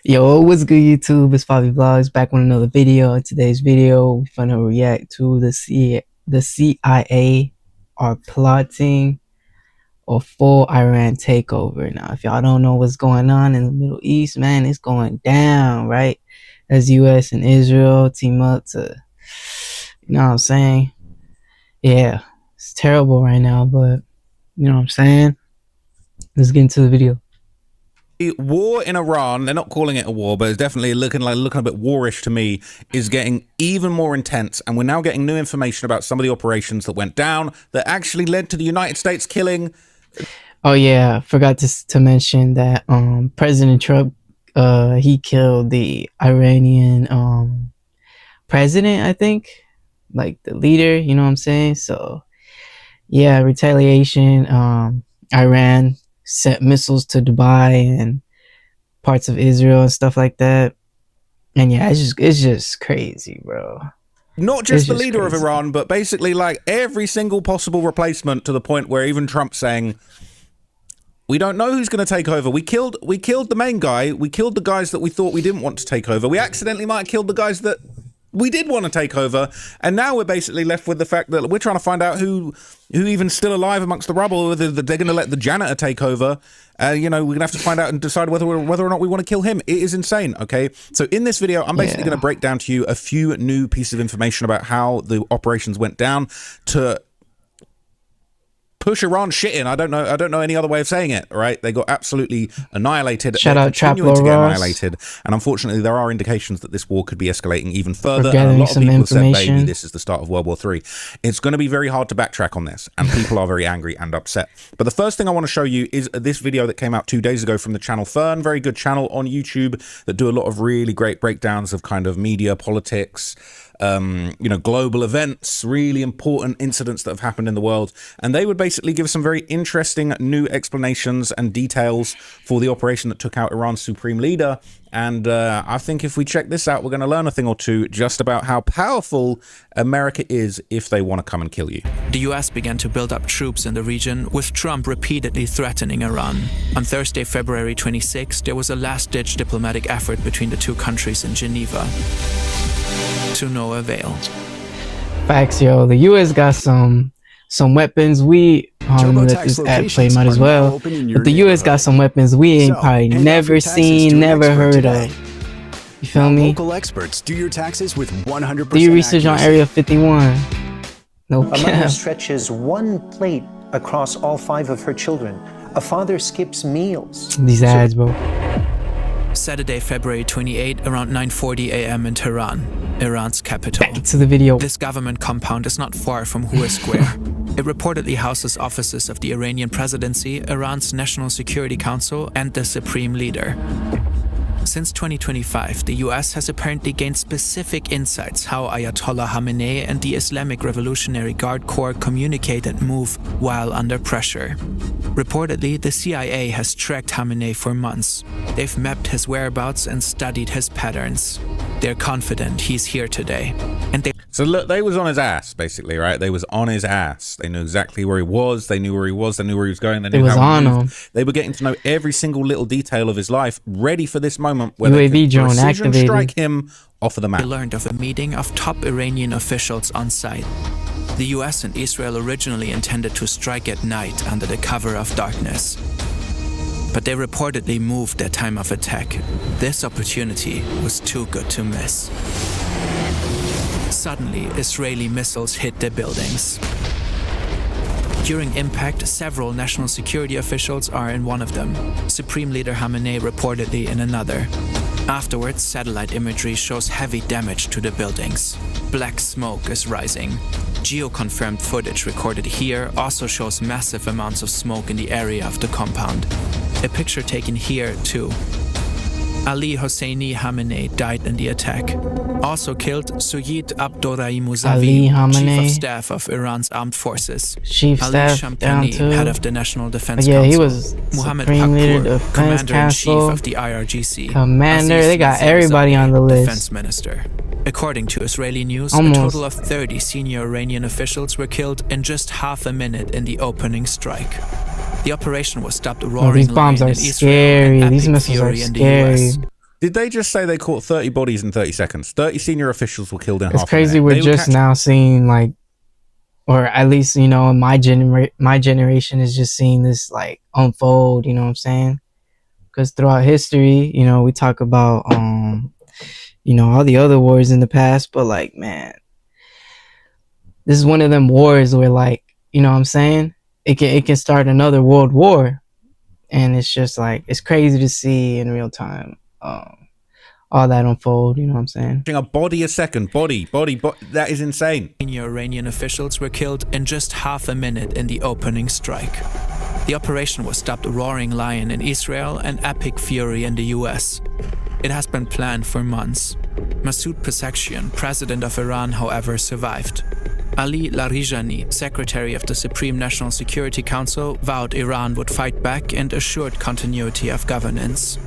Yo, what's good, YouTube? It's Favi Vlogs back with another video. In today's video, we're gonna react to the CIA are plotting a full Iran takeover. Now, if y'all don't know what's going on in the Middle East, man, it's going down, right? As US and Israel team up to, you know what I'm saying? Yeah, it's terrible right now, but you know what I'm saying? Let's get into the video. War in Iran, they're not calling it a war, but it's definitely looking a bit warish to me, is getting even more intense, and we're now getting new information about some of the operations that went down that actually led to the United States killing. Oh yeah, forgot to mention that President Trump he killed the Iranian president, I think, like the leader, you know what I'm saying? So yeah, retaliation. Iran sent missiles to Dubai and parts of Israel and stuff like that. And yeah, it's just crazy, bro. Not just the leader of Iran, but basically like every single possible replacement, to the point where even Trump's saying, we don't know who's going to take over. We killed the main guy. We killed the guys that we thought we didn't want to take over. We accidentally might have killed the guys that we did want to take over, and now we're basically left with the fact that we're trying to find out who even's still alive amongst the rubble, whether they're going to let the janitor take over. You know, we're gonna have to find out and decide whether or not we want to kill him. It is insane. Okay, so in this video, I'm basically going to break down to you a few new pieces of information about how the operations went down to push Iran shitting. I don't know any other way of saying it, right? They got absolutely annihilated. Shout out continuing to get Ross. annihilated. And unfortunately, there are indications that this war could be escalating even further. And a lot of people have said, baby, this is the start of World War III. It's going to be very hard to backtrack on this, and people are very angry and upset. But the first thing I want to show you is this video that came out 2 days ago from the channel Fern, very good channel on YouTube that do a lot of really great breakdowns of kind of media, politics, you know, global events, really important incidents that have happened in the world. And they would basically give some very interesting new explanations and details for the operation that took out Iran's supreme leader. And I think if we check this out, we're going to learn a thing or two just about how powerful America is if they want to come and kill you. The US began to build up troops in the region, with Trump repeatedly threatening Iran. On Thursday, February 26, there was a last-ditch diplomatic effort between the two countries in Geneva. To no avail. Facts, yo. The US got some weapons we let this ad play might as well. But the US got some weapons we ain't probably never seen, never heard of. You feel me? Local experts do your taxes with 100%. Do your research on Area 51. No A mother cap. stretches one plate across all 5 of her children. A father skips meals. These ads, bro. Saturday, February 28, around 9:40 a.m. in Tehran, Iran's capital. Back to the video. This government compound is not far from Hua Square. It reportedly houses offices of the Iranian presidency, Iran's National Security Council, and the Supreme Leader. Since 2025, the US has apparently gained specific insights how Ayatollah Khamenei and the Islamic Revolutionary Guard Corps communicate and move while under pressure. Reportedly, the CIA has tracked Khamenei for months. They've mapped his whereabouts and studied his patterns. They're confident he's here today. And So look, they was on his ass, basically, right? They was on his ass. They knew exactly where he was. They knew where he was. They knew where he was going. They knew how he moved. They were getting to know every single little detail of his life, ready for this moment where they could drone activated. Strike him off of the map. They learned of a meeting of top Iranian officials on site. The US and Israel originally intended to strike at night under the cover of darkness. But they reportedly moved their time of attack. This opportunity was too good to miss. Suddenly, Israeli missiles hit their buildings. During impact, several national security officials are in one of them. Supreme Leader Khamenei reportedly in another. Afterwards, satellite imagery shows heavy damage to the buildings. Black smoke is rising. Geo-confirmed footage recorded here also shows massive amounts of smoke in the area of the compound. A picture taken here, too. Ali Hosseini Khamenei died in the attack. Also killed, Suyid Abdorrahim Mousavi, Chief of Staff of Iran's Armed Forces. Chief Ali Staff Shamdani, down too. Head of the National Defense yeah, Council. he was Muhammad Supreme Leader, Pakpour, Defense Commander-in-Chief Council, of the IRGC. Commander, Aziz they got Mirzazadeh, everybody on the list. Defense Minister. According to Israeli news, Almost. a total of 30 senior Iranian officials were killed in just half a minute in the opening strike. The operation was dubbed a roaring these bombs lion are in Israel scary. and These epic missiles are fury in the scary. US. Did they just say they caught 30 bodies in 30 seconds? 30 senior officials were killed in half a minute. It's crazy. We're just now seeing, like, or at least, you know, my generation is just seeing this, like, unfold, you know what I'm saying? Because throughout history, you know, we talk about, you know, all the other wars in the past, but, like, man, this is one of them wars where, like, you know what I'm saying? It can start another world war. And it's just, like, it's crazy to see in real time. All that unfold, you know what I'm saying? A body a second, body. That is insane. Senior Iranian officials were killed in just half a minute in the opening strike. The operation was dubbed Roaring Lion in Israel and Epic Fury in the US. It has been planned for months. Masoud Pezeshkian, president of Iran, however, survived. Ali Larijani, secretary of the Supreme National Security Council, vowed Iran would fight back and assured continuity of governance.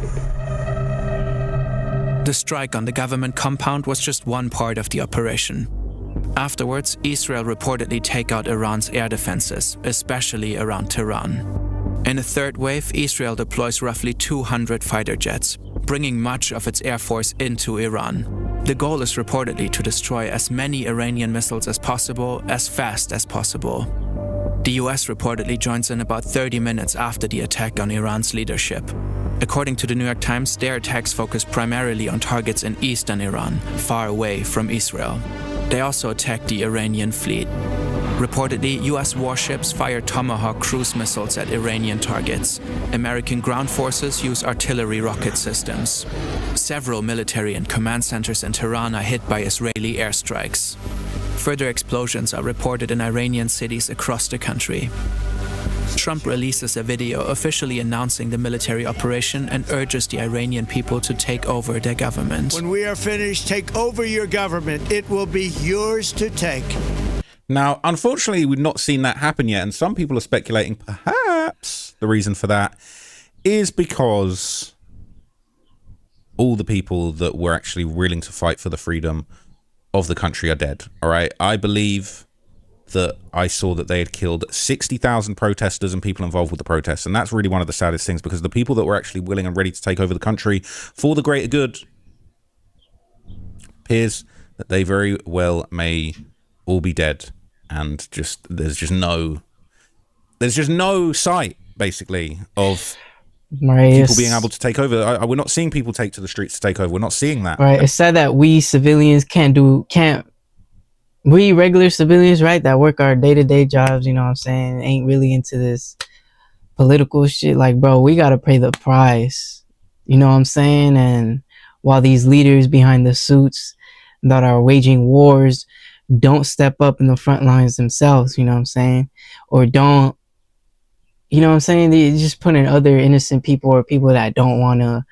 The strike on the government compound was just one part of the operation. Afterwards, Israel reportedly take out Iran's air defenses, especially around Tehran. In a third wave, Israel deploys roughly 200 fighter jets, bringing much of its air force into Iran. The goal is reportedly to destroy as many Iranian missiles as possible, as fast as possible. The US reportedly joins in about 30 minutes after the attack on Iran's leadership. According to the New York Times, their attacks focus primarily on targets in eastern Iran, far away from Israel. They also attacked the Iranian fleet. Reportedly, US warships fire Tomahawk cruise missiles at Iranian targets. American ground forces use artillery rocket systems. Several military and command centers in Tehran are hit by Israeli airstrikes. Further explosions are reported in Iranian cities across the country. Trump releases a video officially announcing the military operation and urges the Iranian people to take over their government. When we are finished, take over your government. It will be yours to take. Now, unfortunately, we've not seen that happen yet, and some people are speculating perhaps the reason for that is because all the people that were actually willing to fight for the freedom of the country are dead. All right, I believe that I saw that they had killed 60,000 protesters and people involved with the protests, and that's really one of the saddest things, because the people that were actually willing and ready to take over the country for the greater good appears that they very well may all be dead, and just there's just no sight basically of people being able to take over. We're not seeing people take to the streets to take over. We're not seeing that. Right. It's sad that we civilians we regular civilians, right, that work our day-to-day jobs, you know what I'm saying, ain't really into this political shit. Like, bro, we gotta pay the price, you know what I'm saying? And while these leaders behind the suits that are waging wars don't step up in the front lines themselves, you know what I'm saying, or don't, you know what I'm saying, they just put in other innocent people or people that don't want to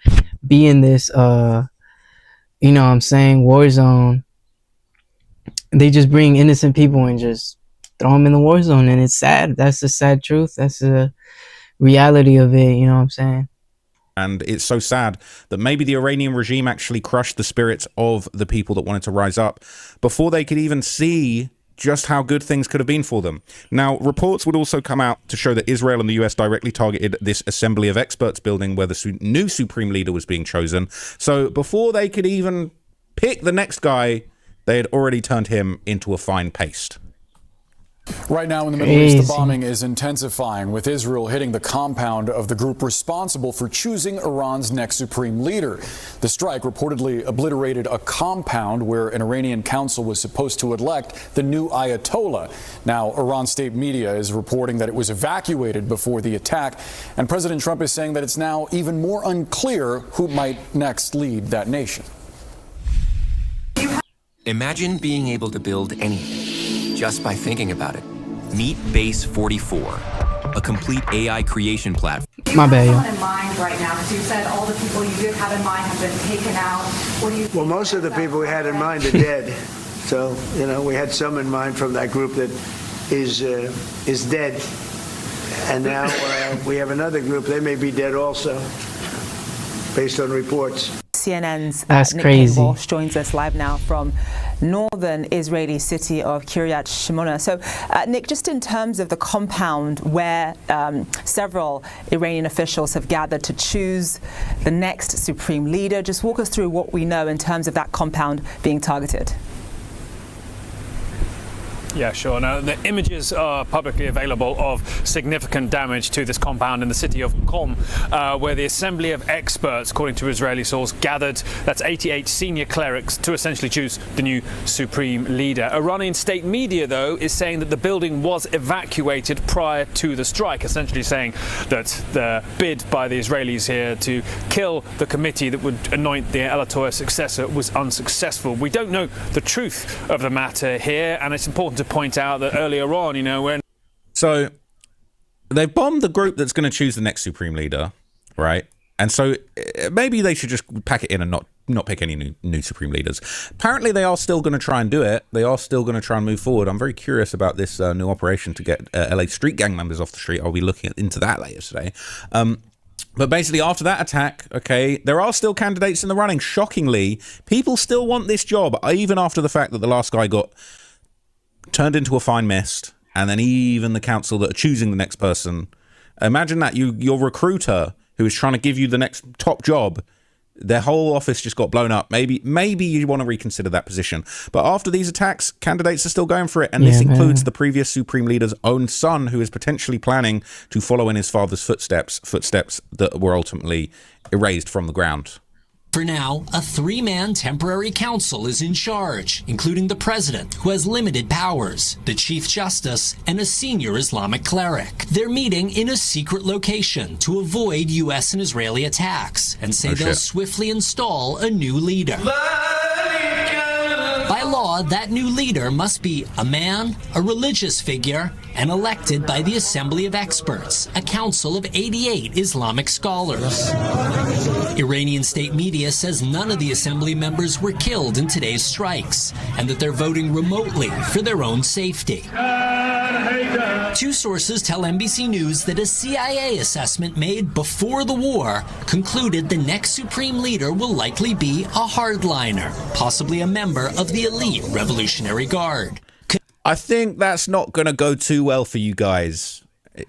be in this you know what I'm saying, war zone. They just bring innocent people and just throw them in the war zone, and it's sad. That's the sad truth. That's the reality of it, you know what I'm saying? And it's so sad that maybe the Iranian regime actually crushed the spirits of the people that wanted to rise up before they could even see just how good things could have been for them. Now, reports would also come out to show that Israel and the US directly targeted this Assembly of Experts building where the new supreme leader was being chosen. So before they could even pick the next guy, they had already turned him into a fine paste. Right now in the Middle East, the bombing is intensifying, with Israel hitting the compound of the group responsible for choosing Iran's next supreme leader. The strike reportedly obliterated a compound where an Iranian council was supposed to elect the new Ayatollah. Now, Iran state media is reporting that it was evacuated before the attack, and President Trump is saying that it's now even more unclear who might next lead that nation. Imagine being able to build anything just by thinking about it. Meet Base 44, a complete AI creation platform. My bad, yo. In mind right now, because you said all the people you did have in mind have been taken out. What do you? Well, most of the people we had in mind are dead. So, you know, we had some in mind from that group that is dead. And now we have another group. They may be dead also, based on reports. CNN's That's Nick crazy. Walsh joins us live now from northern Israeli city of Kiryat Shimona. So, Nick, just in terms of the compound where several Iranian officials have gathered to choose the next supreme leader, just walk us through what we know in terms of that compound being targeted. Yeah, sure. Now, the images are publicly available of significant damage to this compound in the city of Qom, where the assembly of experts, according to Israeli sources, gathered, that's 88 senior clerics, to essentially choose the new supreme leader. Iranian state media, though, is saying that the building was evacuated prior to the strike, essentially saying that the bid by the Israelis here to kill the committee that would anoint the Ayatollah successor was unsuccessful. We don't know the truth of the matter here, and it's important to point out that earlier on, when... So they've bombed the group that's going to choose the next supreme leader, right? And so maybe they should just pack it in and not pick any new supreme leaders. Apparently they are still going to try and do it. They are still going to try and move forward. I'm very curious about this new operation to get LA street gang members off the street. I'll be looking into that later today. But basically, after that attack, okay, there are still candidates in the running. Shockingly, people still want this job, even after the fact that the last guy got turned into a fine mist, and then even the council that are choosing the next person. Imagine that your recruiter who is trying to give you the next top job, their whole office just got blown up. Maybe you want to reconsider that position. But after these attacks, candidates are still going for it, and this includes the previous supreme leader's own son, who is potentially planning to follow in his father's footsteps that were ultimately erased from the ground. For now, a three-man temporary council is in charge, including the president, who has limited powers, the chief justice, and a senior Islamic cleric. They're meeting in a secret location to avoid U.S. and Israeli attacks, and say they'll swiftly install a new leader. By law, that new leader must be a man, a religious figure, and elected by the Assembly of Experts, a council of 88 Islamic scholars. Iranian state media says none of the assembly members were killed in today's strikes, and that they're voting remotely for their own safety. Two sources tell NBC News that a CIA assessment made before the war concluded the next supreme leader will likely be a hardliner, possibly a member of the elite Revolutionary Guard. I think that's not going to go too well for you guys.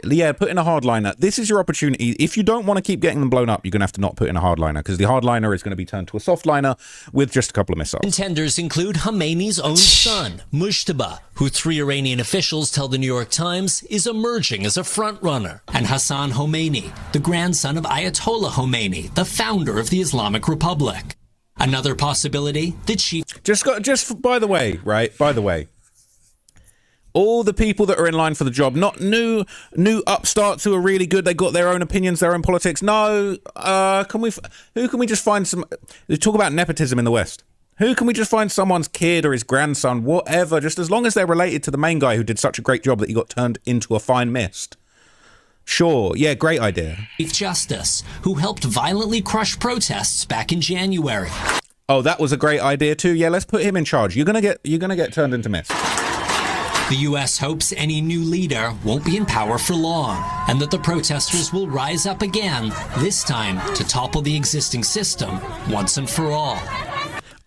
Yeah, put in a hardliner. This is your opportunity. If you don't want to keep getting them blown up, you're going to have to not put in a hardliner, because the hardliner is going to be turned to a softliner with just a couple of missiles. Contenders include Khomeini's own son, Mujtaba, who 3 Iranian officials tell the New York Times is emerging as a frontrunner, and Hassan Khomeini, the grandson of Ayatollah Khomeini, the founder of the Islamic Republic. Another possibility, the chief... Just by the way, all the people that are in line for the job, not new upstarts who are really good, they got their own opinions, their own politics. No, who can we just find some... They talk about nepotism in the West. Who can we just find someone's kid or his grandson, whatever, just as long as they're related to the main guy who did such a great job that he got turned into a fine mist? Sure, yeah, great idea. Chief Justice, who helped violently crush protests back in January. Oh, that was a great idea too. Yeah, let's put him in charge. You're gonna get turned into mist. The U.S. hopes any new leader won't be in power for long, and that the protesters will rise up again, this time to topple the existing system once and for all.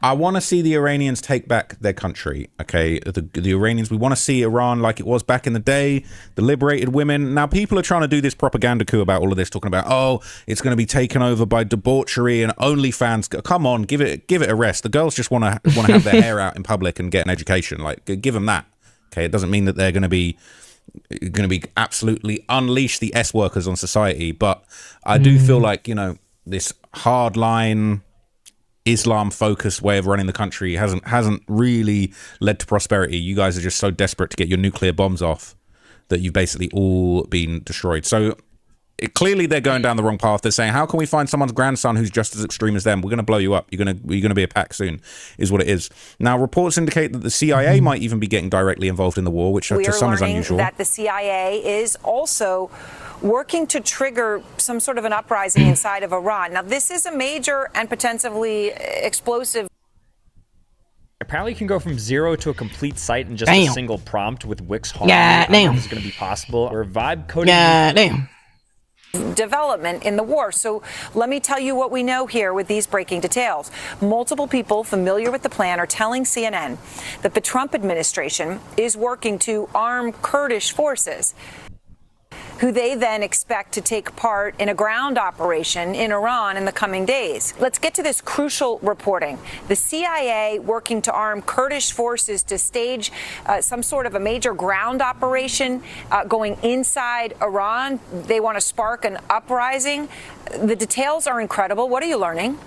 I want to see the Iranians take back their country, okay? The Iranians, we want to see Iran like it was back in the day, the liberated women. Now, people are trying to do this propaganda coup about all of this, talking about, oh, it's going to be taken over by debauchery and OnlyFans. Come on, give it a rest. The girls just want to have their hair out in public and get an education. Like, give them that. Okay, it doesn't mean that they're going to be absolutely unleash the S workers on society, but I do feel like, this hardline Islam-focused way of running the country hasn't really led to prosperity. You guys are just so desperate to get your nuclear bombs off that you've basically all been destroyed. So clearly they're going down the wrong path. They're saying, how can we find someone's grandson who's just as extreme as them? We're going to blow you up. You're going to be a pack soon, is what it is. Now, reports indicate that the CIA might even be getting directly involved in the war, which to some is unusual. We are learning that the CIA is also working to trigger some sort of an uprising inside of Iran. Now, this is a major and potentially explosive. Apparently, you can go from 0 to a complete site in just a single prompt with Wix Harmony. Yeah, damn. This is going to be possible. Or vibe coding. Yeah, damn. development in the war. So let me tell you what we know here with these breaking details. Multiple people familiar with the plan are telling CNN that the Trump administration is working to arm Kurdish forces, who they then expect to take part in a ground operation in Iran in the coming days. Let's get to this crucial reporting. The CIA working to arm Kurdish forces to stage some sort of a major ground operation going inside Iran. They want to spark an uprising. The details are incredible. What are you learning?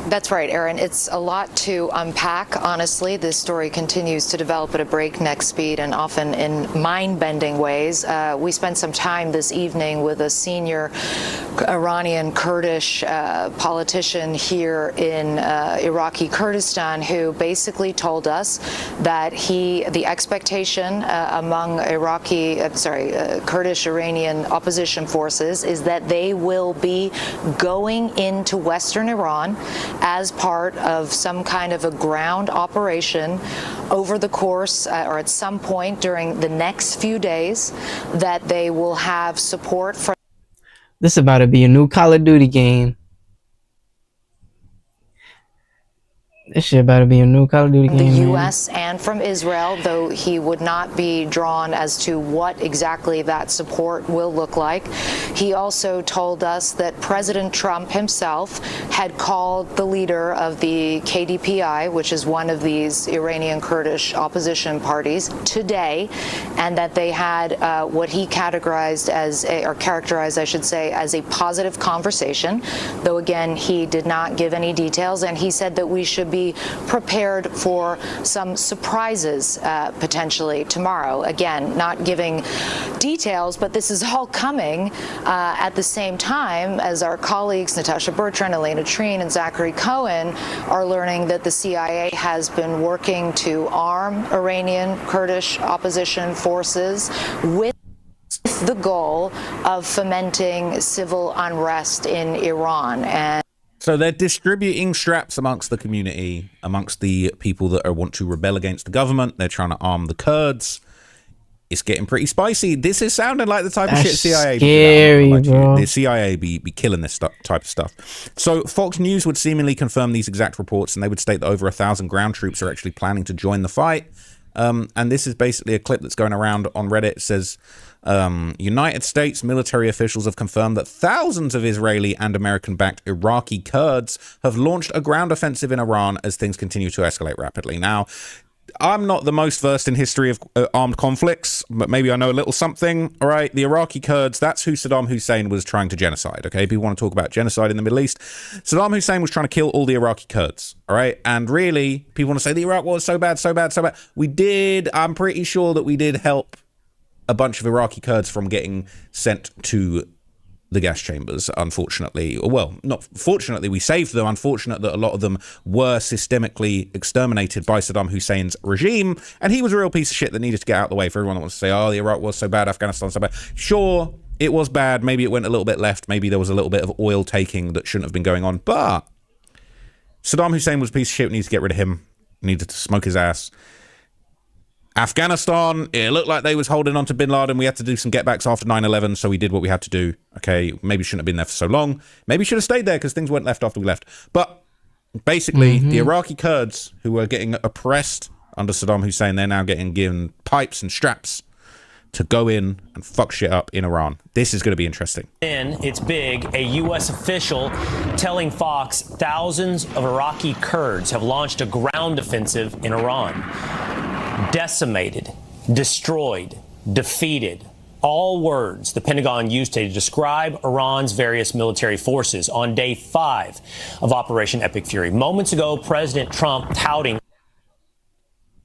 That's right, Erin. It's a lot to unpack, honestly. This story continues to develop at a breakneck speed and often in mind-bending ways. We spent some time this evening with a senior Iranian Kurdish politician here in Iraqi Kurdistan who basically told us that the expectation among Kurdish Iranian opposition forces is that they will be going into Western Iran as part of some kind of a ground operation over the course or at some point during the next few days, that they will have support from. This is about to be a new Call of Duty game. This shit about to be a new Call of Duty game. The U.S. and from Israel, though he would not be drawn as to what exactly that support will look like. He also told us that President Trump himself had called the leader of the KDPI, which is one of these Iranian Kurdish opposition parties, today, and that they had what he characterized, I should say, as a positive conversation, though again, he did not give any details, and he said that we should be prepared for some surprises potentially tomorrow. Again, not giving details, but this is all coming at the same time as our colleagues Natasha Bertrand, Elena Treen, and Zachary Cohen are learning that the CIA has been working to arm Iranian Kurdish opposition forces with the goal of fomenting civil unrest in Iran. And so they're distributing straps amongst the community, amongst the people that want to rebel against the government. They're trying to arm the Kurds. It's getting pretty spicy. This is sounding like the type of shit CIA scary, bro. The CIA be killing this type of stuff. So Fox News would seemingly confirm these exact reports, and they would state that over 1,000 ground troops are actually planning to join the fight. And this is basically a clip that's going around on Reddit. It says, United States military officials have confirmed that thousands of Israeli and American-backed Iraqi Kurds have launched a ground offensive in Iran as things continue to escalate rapidly. Now, I'm not the most versed in history of armed conflicts, but maybe I know a little something. All right, the Iraqi Kurds, that's who Saddam Hussein was trying to genocide. Okay, people want to talk about genocide in the Middle East. Saddam Hussein was trying to kill all the Iraqi Kurds. All right, and really, people want to say the Iraq war was so bad, so bad, so bad. We did, I'm pretty sure that we did help a bunch of Iraqi Kurds from getting sent to the gas chambers, unfortunately. Well, not fortunately, we saved them. Unfortunate that a lot of them were systemically exterminated by Saddam Hussein's regime, and he was a real piece of shit that needed to get out of the way for everyone that wants to say, oh, the Iraq was so bad, Afghanistan so bad. Sure, it was bad. Maybe it went a little bit left. Maybe there was a little bit of oil taking that shouldn't have been going on, but Saddam Hussein was a piece of shit. We needed to get rid of him. We needed to smoke his ass. Afghanistan, it looked like they was holding on to bin Laden. We had to do some getbacks after 9/11, so we did what we had to do. Okay, maybe shouldn't have been there for so long. Maybe should have stayed there because things weren't left after we left. But basically, the Iraqi Kurds who were getting oppressed under Saddam Hussein, they're now getting given pipes and straps to go in and fuck shit up in Iran. This is going to be interesting. It's big. A U.S. official telling Fox thousands of Iraqi Kurds have launched a ground offensive in Iran. Decimated, destroyed, defeated. All words the Pentagon used to describe Iran's various military forces on day 5 of Operation Epic Fury. Moments ago, President Trump touting.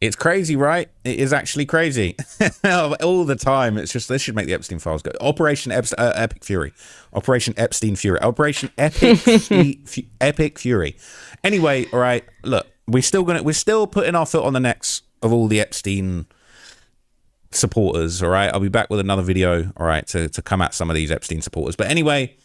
It's crazy, right? It is actually crazy. All the time. It's just, this should make the Epstein files go. Operation Epic Fury. Operation Epstein Fury. Operation Epic Fury. Anyway, all right, look, we're still putting our foot on the necks of all the Epstein supporters, all right? I'll be back with another video, all right, to come at some of these Epstein supporters. But anyway,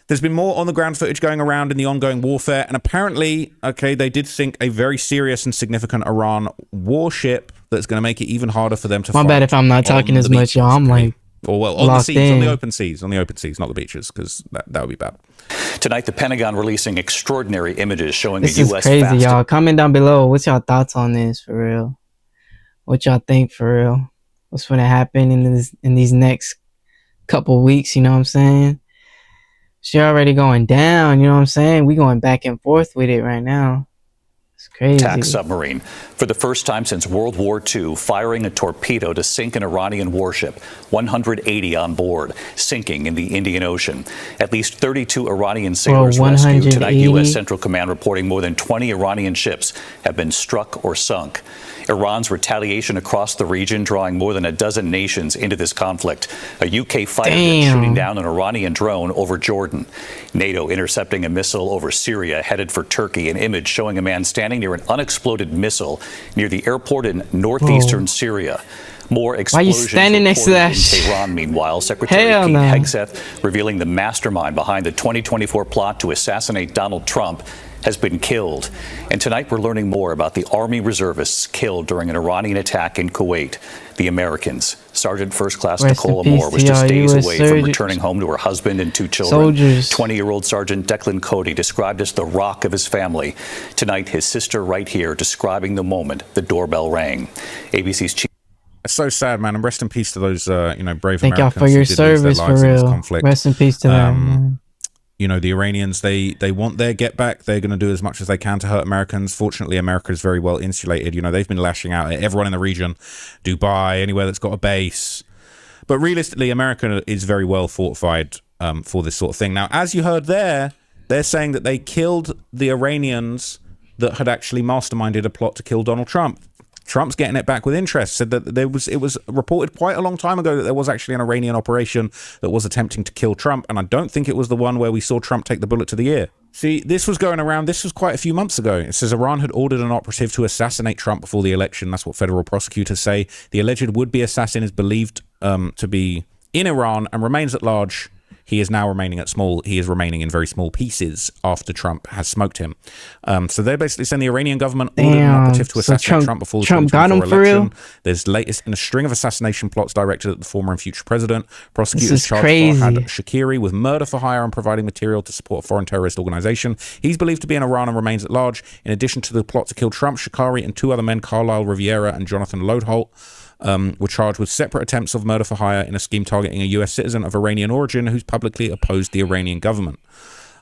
there's been more on-the-ground footage going around in the ongoing warfare, and apparently, okay, they did sink a very serious and significant Iran warship that's going to make it even harder for them to fight. My bad if I'm not talking as much, y'all. I'm like Or, well, on the Locked seas, in. on the open seas, not the beaches, because that would be bad. Tonight, the Pentagon releasing extraordinary images showing This a is U.S. crazy, fast y'all. Comment down below. What's y'all thoughts on this, for real? What y'all think, for real? What's going to happen in these next couple weeks, you know what I'm saying? She already going down, you know what I'm saying? We going back and forth with it right now. It's crazy. attack submarine. For the first time since World War II, firing a torpedo to sink an Iranian warship, 180 on board, sinking in the Indian Ocean. At least 32 Iranian sailors rescued. Tonight, U.S. Central Command reporting more than 20 Iranian ships have been struck or sunk. Iran's retaliation across the region, drawing more than a dozen nations into this conflict. A UK fighter jet shooting down an Iranian drone over Jordan. NATO intercepting a missile over Syria headed for Turkey. An image showing a man standing near an unexploded missile near the airport in northeastern Syria. More explosions. Why you standing next to that? In Tehran, meanwhile, Secretary Pete Hegseth revealing the mastermind behind the 2024 plot to assassinate Donald Trump has been killed. And tonight we're learning more about the Army reservists killed during an Iranian attack in Kuwait. The Americans. Sergeant First Class Nicola Moore was just days away from returning home to her husband and 2 children. 20-year-old Sergeant Declan Cody, described as the rock of his family. Tonight, his sister right here describing the moment the doorbell rang. ABC's chief. It's so sad, man, and rest in peace to those, brave Americans. Thank y'all for your service, for real. Rest in peace to them. You know, the Iranians, they want their get back. They're going to do as much as they can to hurt Americans. Fortunately, America is very well insulated. You know, they've been lashing out at everyone in the region, Dubai, anywhere that's got a base. But realistically, America is very well fortified for this sort of thing. Now, as you heard there, they're saying that they killed the Iranians that had actually masterminded a plot to kill Donald Trump. Trump's getting it back with interest. Said that it was reported quite a long time ago that there was actually an Iranian operation that was attempting to kill Trump, and I don't think it was the one where we saw Trump take the bullet to the ear. See, this was going around, this was quite a few months ago. It says Iran had ordered an operative to assassinate Trump before the election. That's what federal prosecutors say. The alleged would-be assassin is believed to be in Iran and remains at large. He is now remaining in very small pieces after Trump has smoked him. So they're basically saying the Iranian government ordered an operative to assassinate Trump before the 2024 election. There's latest in a string of assassination plots directed at the former and future president. Prosecutors charged Farhad Shakiri with murder for hire and providing material to support a foreign terrorist organization. He's believed to be in Iran and remains at large. In addition to the plot to kill Trump, Shakiri and 2 other men, Carlisle Riviera and Jonathan Lodholt, were charged with separate attempts of murder for hire in a scheme targeting a U.S. citizen of Iranian origin who's publicly opposed the Iranian government.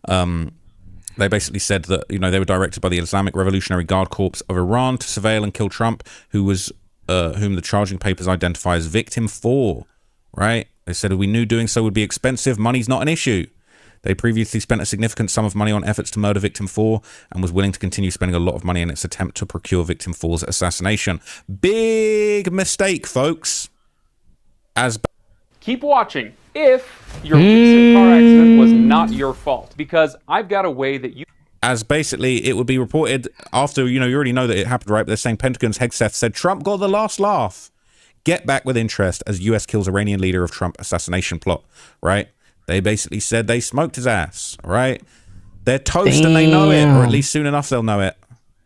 They basically said that, you know, they were directed by the Islamic Revolutionary Guard Corps of Iran to surveil and kill Trump, whom the charging papers identify as victim 4, right? They said we knew doing so would be expensive. Money's not an issue. They previously spent a significant sum of money on efforts to murder Victim 4 and was willing to continue spending a lot of money in its attempt to procure Victim 4's assassination. Big mistake, folks. Keep watching if your recent car accident was not your fault, because I've got a way that you... As basically, it would be reported after, you already know that it happened, right? But they're saying Pentagon's Hegseth said Trump got the last laugh. Get back with interest as U.S. kills Iranian leader of Trump assassination plot, right? They basically said they smoked his ass, right? They're toast and they know it, or at least soon enough they'll know it.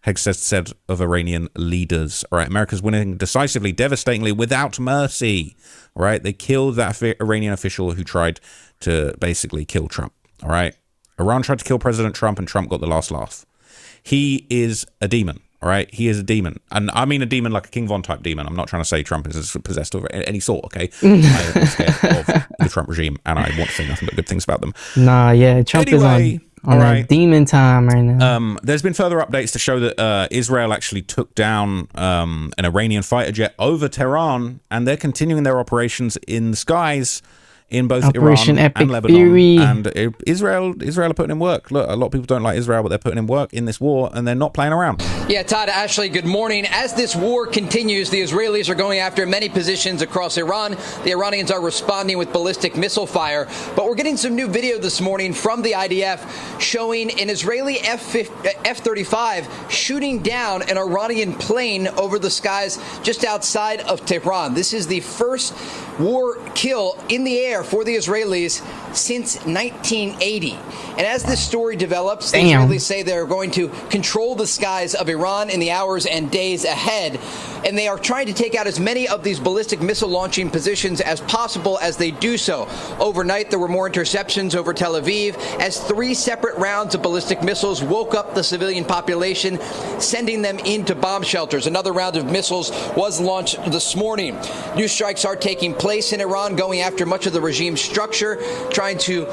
Hegseth said of Iranian leaders. All right, America's winning decisively, devastatingly, without mercy. All right, they killed that Iranian official who tried to basically kill Trump. All right, Iran tried to kill President Trump and Trump got the last laugh. He is a demon. All right, he is a demon. And I mean a demon like a King Von type demon. I'm not trying to say Trump is possessed of any sort, okay? I am scared of the Trump regime, and I want to say nothing but good things about them. Nah, yeah, Trump is on that demon time right now. There's been further updates to show that Israel actually took down an Iranian fighter jet over Tehran, and they're continuing their operations in the skies in both Operation Iran Epic and Lebanon. Fury. And Israel are putting in work. Look, a lot of people don't like Israel, but they're putting in work in this war, and they're not playing around. Yeah, Todd, Ashley, good morning. As this war continues, the Israelis are going after many positions across Iran. The Iranians are responding with ballistic missile fire. But we're getting some new video this morning from the IDF showing an Israeli F-35 shooting down an Iranian plane over the skies just outside of Tehran. This is the first war kill in the air for the Israelis since 1980. And as this story develops, the Damn. Israelis say they're going to control the skies of Iran in the hours and days ahead. And they are trying to take out as many of these ballistic missile launching positions as possible as they do so. Overnight, there were more interceptions over Tel Aviv as 3 separate rounds of ballistic missiles woke up the civilian population, sending them into bomb shelters. Another round of missiles was launched this morning. New strikes are taking place in Iran, going after much of the regime's structure, trying to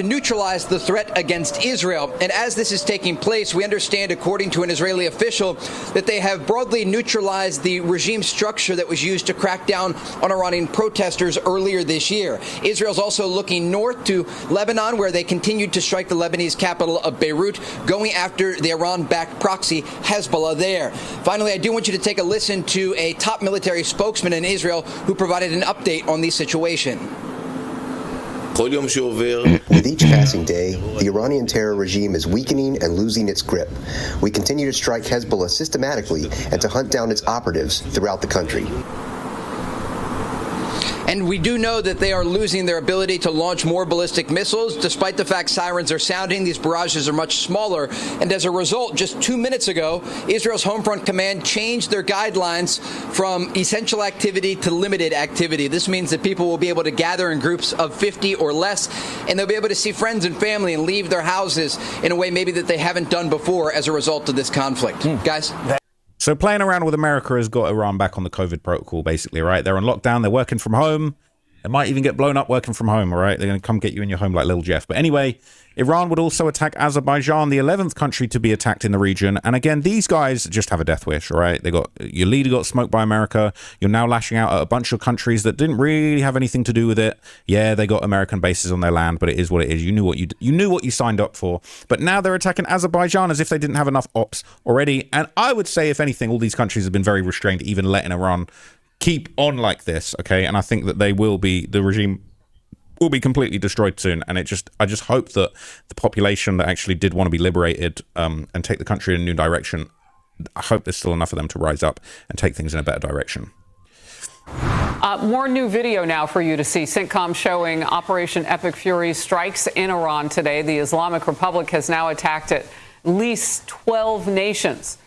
neutralize the threat against Israel. And as this is taking place, we understand, according to an Israeli official, that they have broadly neutralized the regime structure that was used to crack down on Iranian protesters earlier this year. Israel's also looking north to Lebanon, where they continued to strike the Lebanese capital of Beirut, going after the Iran-backed proxy Hezbollah there. Finally, I do want you to take a listen to a top military spokesman in Israel who provided an update on the situation. With each passing day, the Iranian terror regime is weakening and losing its grip. We continue to strike Hezbollah systematically and to hunt down its operatives throughout the country. And we do know that they are losing their ability to launch more ballistic missiles. Despite the fact sirens are sounding, these barrages are much smaller. And as a result, just 2 minutes ago, Israel's Homefront Command changed their guidelines from essential activity to limited activity. This means that people will be able to gather in groups of 50 or less, and they'll be able to see friends and family and leave their houses in a way maybe that they haven't done before as a result of this conflict. Guys? So playing around with America has got Iran back on the COVID protocol, basically, right? They're on lockdown. They're working from home. They might even get blown up working from home, all right? They're going to come get you in your home like little Jeff. But anyway, Iran would also attack Azerbaijan, the 11th country to be attacked in the region. And again, these guys just have a death wish, all right? Your leader got smoked by America. You're now lashing out at a bunch of countries that didn't really have anything to do with it. Yeah, they got American bases on their land, but it is what it is. You knew what you signed up for. But now they're attacking Azerbaijan as if they didn't have enough ops already. And I would say, if anything, all these countries have been very restrained, even letting Iran keep on like this, okay? And I think that the regime will be completely destroyed soon. And I just hope that the population that actually did want to be liberated and take the country in a new direction, I hope there's still enough of them to rise up and take things in a better direction. More new video now for you to see. CENTCOM showing Operation Epic Fury strikes in Iran today. The Islamic Republic has now attacked at least 12 nations.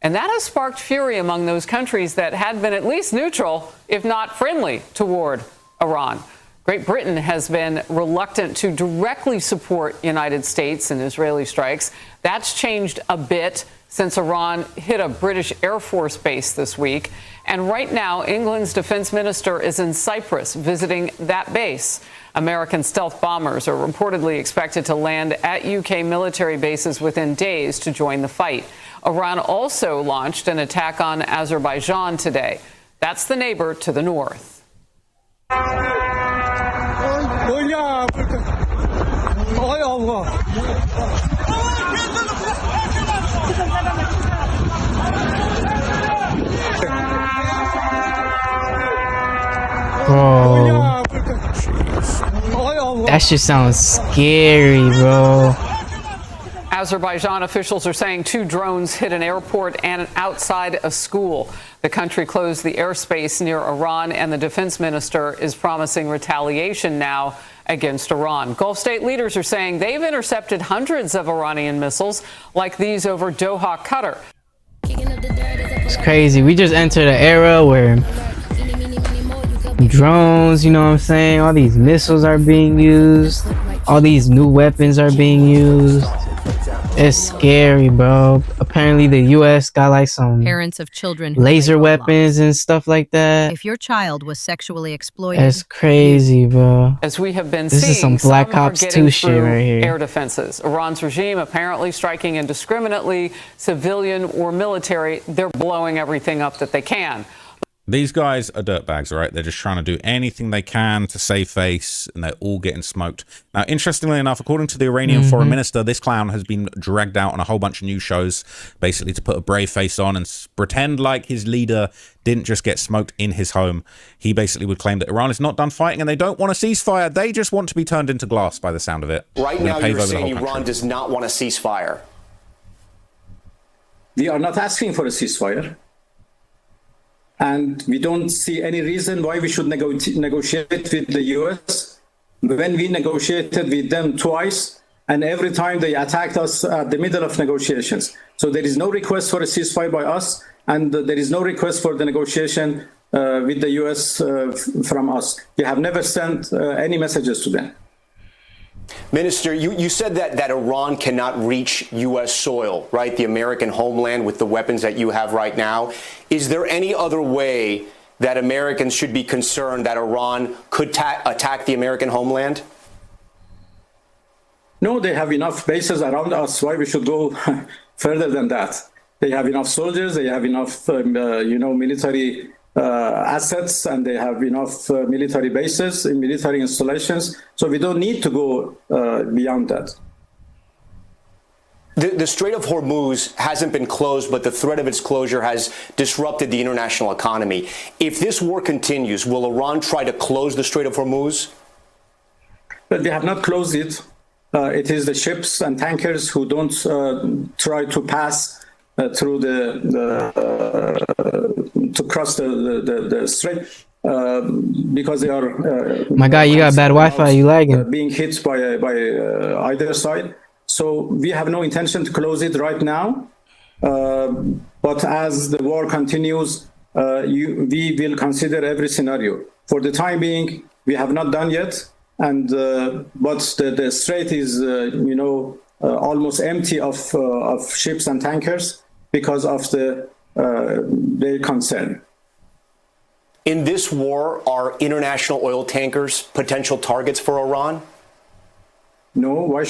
And that has sparked fury among those countries that had been at least neutral, if not friendly, toward Iran. Great Britain has been reluctant to directly support United States and Israeli strikes. That's changed a bit since Iran hit a British Air Force base this week. And right now, England's defense minister is in Cyprus visiting that base. American stealth bombers are reportedly expected to land at UK military bases within days to join the fight. Iran also launched an attack on Azerbaijan today. That's the neighbor to the north. Bro, that shit sounds scary, bro. Azerbaijan officials are saying 2 drones hit an airport and outside a school. The country closed the airspace near Iran, and the defense minister is promising retaliation now against Iran. Gulf state leaders are saying they've intercepted hundreds of Iranian missiles like these over Doha, Qatar. It's crazy. We just entered an era where drones, you know what I'm saying? All these missiles are being used. All these new weapons are being used. It's scary, bro. Apparently the US got like some parents of children laser weapons and stuff like that. If your child was sexually exploited, That's crazy, bro. As we have been This seeing, is some Black Ops 2 shit right here. Air defenses. Iran's regime apparently striking indiscriminately, civilian or military. They're blowing everything up that they can. These guys are dirtbags, all right? They're just trying to do anything they can to save face, and they're all getting smoked. Now, interestingly enough, according to the Iranian foreign minister, this clown has been dragged out on a whole bunch of news shows, basically to put a brave face on and pretend like his leader didn't just get smoked in his home. He basically would claim that Iran is not done fighting and they don't want a ceasefire. They just want to be turned into glass by the sound of it. Right now, you're saying Iran does not want a ceasefire. We are not asking for a ceasefire. And we don't see any reason why we should negotiate with the US when we negotiated with them twice, and every time they attacked us at the middle of negotiations. So there is no request for a ceasefire by us, and there is no request for the negotiation with the U.S. From us. We have never sent any messages to them. Minister, you said that Iran cannot reach U.S. soil, right? The American homeland with the weapons that you have right now. Is there any other way that Americans should be concerned that Iran could attack the American homeland? No, they have enough bases around us. Why we should go further than that? They have enough soldiers. They have enough, military assets, and they have enough military bases and military installations. So we don't need to go beyond that. The Strait of Hormuz hasn't been closed, but the threat of its closure has disrupted the international economy. If this war continues, will Iran try to close the Strait of Hormuz? But they have not closed it. It is the ships and tankers who don't try to pass through to cross the strait because they are. My guy, you got bad Wi-Fi. You lagging? Being hit by either side. So we have no intention to close it right now. But as the war continues, we will consider every scenario. For the time being, we have not done yet. And but the strait is, almost empty of ships and tankers because of their concern. In this war, are international oil tankers potential targets for Iran? No. Why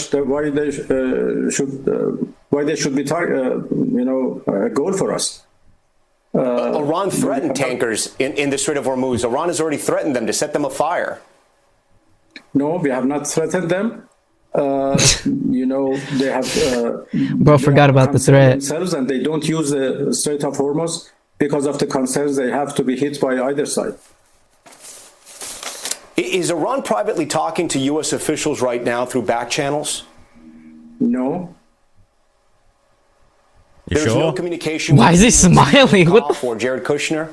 they should be a goal for us? Iran threatened tankers in the Strait of Hormuz. Iran has already threatened them to set them afire. No, we have not threatened them. They have. Bro, forgot about the threat. Themselves, and they don't use the Strait of Hormuz because of the concerns they have to be hit by either side. Is Iran privately talking to U.S. officials right now through back channels? No. There's sure? no communication. Why is he smiling? What for Jared Kushner?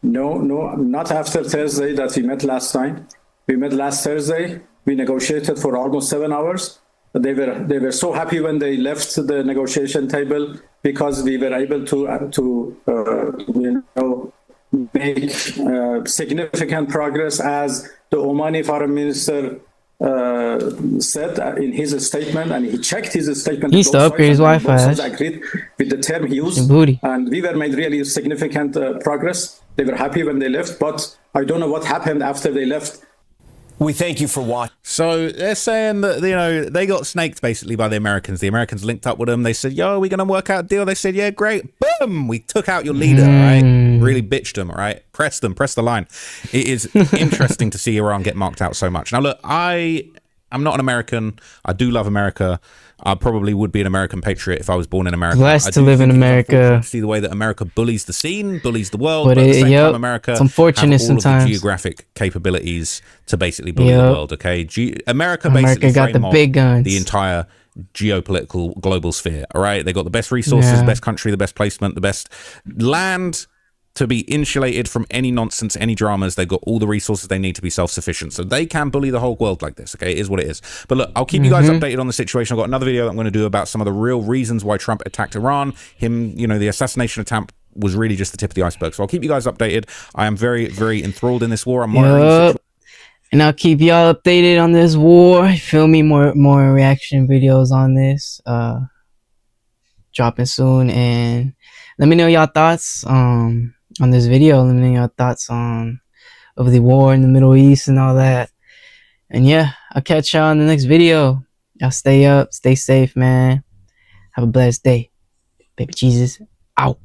No, not after Thursday that we met last time. We met last Thursday. We negotiated for almost 7 hours. They were so happy when they left the negotiation table because we were able to make significant progress, as the Omani foreign minister said in his statement, and he checked his statement. He needs to upgrade his Wi-Fi. Agreed with the term he used, and we were made really significant progress. They were happy when they left, but I don't know what happened after they left. We thank you for watching. So they're saying that, they got snaked basically by the Americans. The Americans linked up with them. They said, yo, we're going to work out a deal. They said, yeah, great. Boom. We took out your leader, right? Really bitched them, right? Press the line. It is interesting to see Iran get marked out so much. Now, look, I'm not an American. I do love America. I probably would be an American patriot if I was born in America. Blessed to live in America. See the way that America bullies the scene, bullies the world, but at the same time, America it's unfortunate have all sometimes. of the geographic capabilities to basically bully the world. Okay, America basically got the big guns. The entire geopolitical global sphere. All right, they got the best resources, the best country, the best placement, the best land to be insulated from any nonsense, any dramas. They've got all the resources they need to be self-sufficient, so they can bully the whole world like this. Okay, it is what it is. But look, I'll keep you guys updated on the situation. I've got another video that I'm going to do about some of the real reasons why Trump attacked Iran. The assassination attempt was really just the tip of the iceberg. So I'll keep you guys updated. I am very, very enthralled in this war. I'm monitoring and I'll keep y'all updated on this war. Feel me, more reaction videos on this dropping soon, and let me know y'all thoughts on this video. Let me know your thoughts on of the war in the Middle East and all that. And yeah, I'll catch y'all in the next video. Y'all stay up, stay safe, man. Have a blessed day. Baby Jesus out.